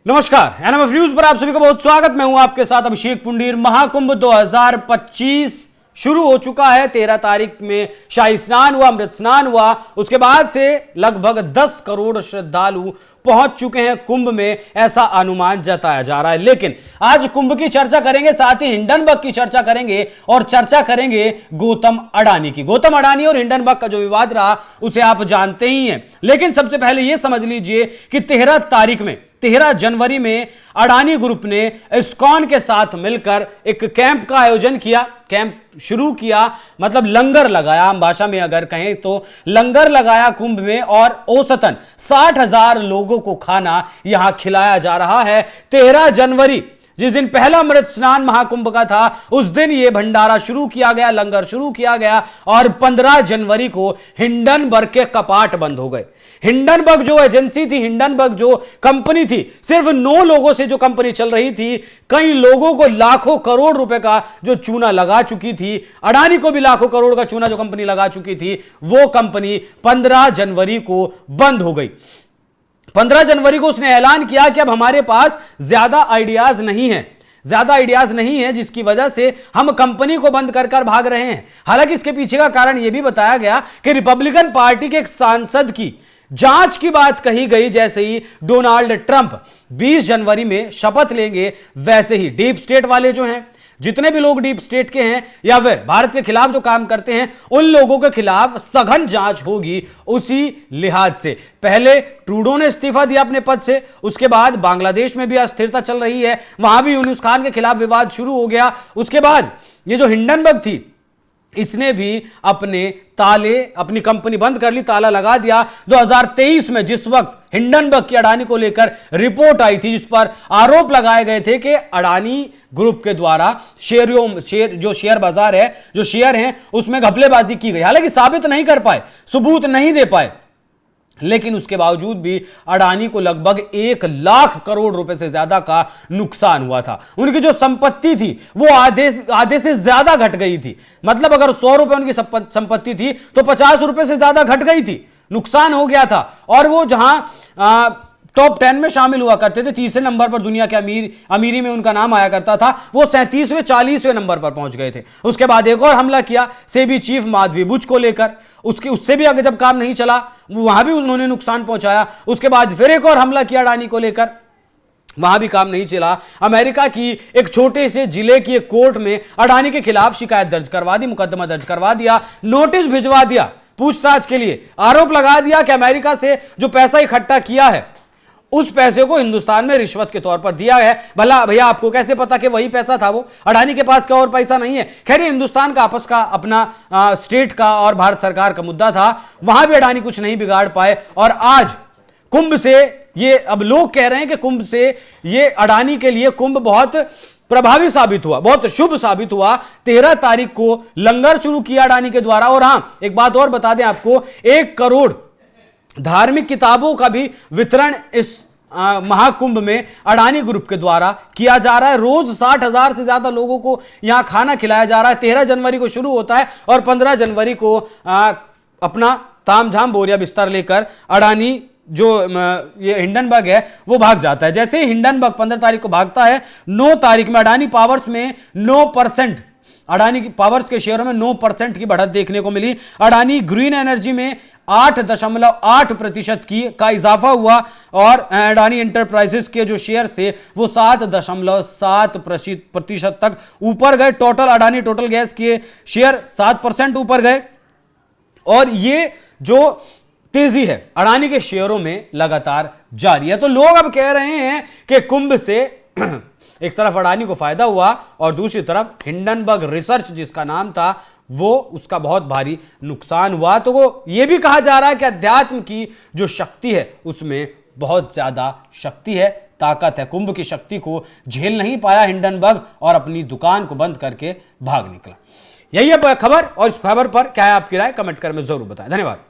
नमस्कार, NMF news पर आप सभी का बहुत स्वागत। मैं हूं आपके साथ अभिषेक पुंडीर। महाकुंभ 2025 शुरू हो चुका है। 13 तारीख में शाही स्नान हुआ, अमृत स्नान हुआ। उसके बाद से लगभग 10 करोड़ श्रद्धालु पहुंच चुके हैं कुंभ में, ऐसा अनुमान जताया जा रहा है। लेकिन आज कुंभ की चर्चा करेंगे, साथ ही हिंडनबर्ग की चर्चा करेंगे और चर्चा करेंगे गौतम अडानी की। गौतम अडानी और हिंडनबर्ग का जो विवाद रहा उसे आप जानते ही हैं। लेकिन सबसे पहले यह समझ लीजिए कि 13 जनवरी में अडानी ग्रुप ने इस्कॉन के साथ मिलकर एक कैंप का आयोजन किया। कैंप शुरू किया मतलब लंगर लगाया, आम भाषा में अगर कहें तो लंगर लगाया कुंभ में, और औसतन 60,000 लोगों को खाना यहां खिलाया जा रहा है। 13 जनवरी जिस दिन पहला अमृत स्नान महाकुंभ का था, उस दिन यह भंडारा शुरू किया गया, लंगर शुरू किया गया, और 15 जनवरी को हिंडनबर्ग के कपाट बंद हो गए। हिंडनबर्ग जो एजेंसी थी, हिंडनबर्ग जो कंपनी थी, सिर्फ 9 लोगों से जो कंपनी चल रही थी, कई लोगों को लाखों करोड़ रुपए का जो चूना लगा चुकी थी, अडानी को भी लाखों करोड़ का चूना जो कंपनी लगा चुकी थी, वो कंपनी 15 जनवरी को बंद हो गई। 15 जनवरी को उसने ऐलान किया कि अब हमारे पास ज्यादा आइडियाज नहीं है, जिसकी वजह से हम कंपनी को बंद कर भाग रहे हैं। हालांकि इसके पीछे का कारण यह भी बताया गया कि रिपब्लिकन पार्टी के एक सांसद की जांच की बात कही गई। जैसे ही डोनाल्ड ट्रंप 20 जनवरी में शपथ लेंगे, वैसे ही डीप स्टेट वाले जो हैं, जितने भी लोग डीप स्टेट के हैं या फिर भारत के खिलाफ जो काम करते हैं, उन लोगों के खिलाफ सघन जांच होगी। उसी लिहाज से पहले ट्रूडो ने इस्तीफा दिया अपने पद से, उसके बाद बांग्लादेश में भी अस्थिरता चल रही है, वहां भी यूनुस खान के खिलाफ विवाद शुरू हो गया। उसके बाद ये जो हिंडनबर्ग थी, इसने भी अपनी कंपनी बंद कर ली, ताला लगा दिया। 2023 में जिस वक्त हिंडनबर्ग की अडानी को लेकर रिपोर्ट आई थी, जिस पर आरोप लगाए गए थे कि अडानी ग्रुप के द्वारा शेयर बाजार है, जो शेयर हैं, उसमें घपलेबाजी की गई। हालांकि साबित नहीं कर पाए, सबूत नहीं दे पाए, लेकिन उसके बावजूद भी अडानी को लगभग 1 लाख करोड़ रुपए से ज्यादा का नुकसान हुआ था। उनकी जो संपत्ति थी वो आधे से ज्यादा घट गई थी। मतलब अगर 100 रुपए उनकी संपत्ति थी तो 50 रुपए से ज्यादा घट गई थी, नुकसान हो गया था। और वो जहां टॉप 10 में शामिल हुआ करते थे, 30वें नंबर पर दुनिया के अमीरी में उनका नाम आया करता था, वो 37वें 40वें नंबर पर पहुंच गए थे। उसके बाद एक और हमला किया सेबी चीफ माधवी बुच को लेकर, उससे भी आगे जब काम नहीं चला, वहां भी उन्होंने नुकसान पहुंचाया। उसके बाद फिर एक और हमला किया अडानी को लेकर, वहां भी काम नहीं चला। अमेरिका की एक छोटे से जिले की एक कोर्ट में अडानी के खिलाफ शिकायत दर्ज करवा दी, मुकदमा दर्ज करवा दिया, नोटिस भिजवा दिया पूछताछ के लिए। आरोप लगा दिया कि अमेरिका से जो पैसा इकट्ठा किया है, उस पैसे को हिंदुस्तान में रिश्वत के तौर पर दिया है। भला भैया आपको कैसे पता कि वही पैसा था वो? अडानी के पास क्या और पैसा नहीं है? खैर, हिंदुस्तान का आपस का अपना स्टेट का और भारत सरकार का मुद्दा था, वहां भी अडानी कुछ नहीं बिगाड़ पाए। और आज कुंभ से ये, अब लोग कह रहे हैं कि कुंभ से ये अडानी के लिए कुंभ बहुत प्रभावी साबित हुआ, बहुत शुभ साबित हुआ। 13 तारीख को लंगर शुरू किया अडानी के द्वारा। और हां, एक बात और बता दें आपको, 1 करोड़ धार्मिक किताबों का भी वितरण इस महाकुंभ में अडानी ग्रुप के द्वारा किया जा रहा है। रोज 60,000 से ज्यादा लोगों को यहां खाना खिलाया जा रहा है। 13 जनवरी को शुरू होता है और 15 जनवरी को अपना तामझाम बोरिया बिस्तर लेकर अडानी जो ये हिंडनबर्ग है वो भाग जाता है। जैसे ही हिंडनबर्ग 15 तारीख को भागता है, 9 तारीख में अडानी पावर्स में 9%, अडानी की पावर्स के शेयरों में 9% की बढ़त देखने को मिली। अडानी ग्रीन एनर्जी में 8.8% का इजाफा हुआ, और अडानी एंटरप्राइजेस के जो शेयर थे वो 7.7% तक ऊपर गए। अडानी टोटल गैस के शेयर 7% ऊपर गए। और ये जो तेजी है अडानी के शेयरों में लगातार जारी है। तो लोग अब कह रहे हैं कि कुंभ से एक तरफ अडानी को फायदा हुआ और दूसरी तरफ हिंडनबर्ग रिसर्च जिसका नाम था, वो उसका बहुत भारी नुकसान हुआ। तो वो ये भी कहा जा रहा है कि अध्यात्म की जो शक्ति है उसमें बहुत ज्यादा शक्ति है, ताकत है। कुंभ की शक्ति को झेल नहीं पाया हिंडनबर्ग और अपनी दुकान को बंद करके भाग निकला। यही है खबर, और इस खबर पर क्या है आपकी राय, कमेंट कर में जरूर बताएं। धन्यवाद।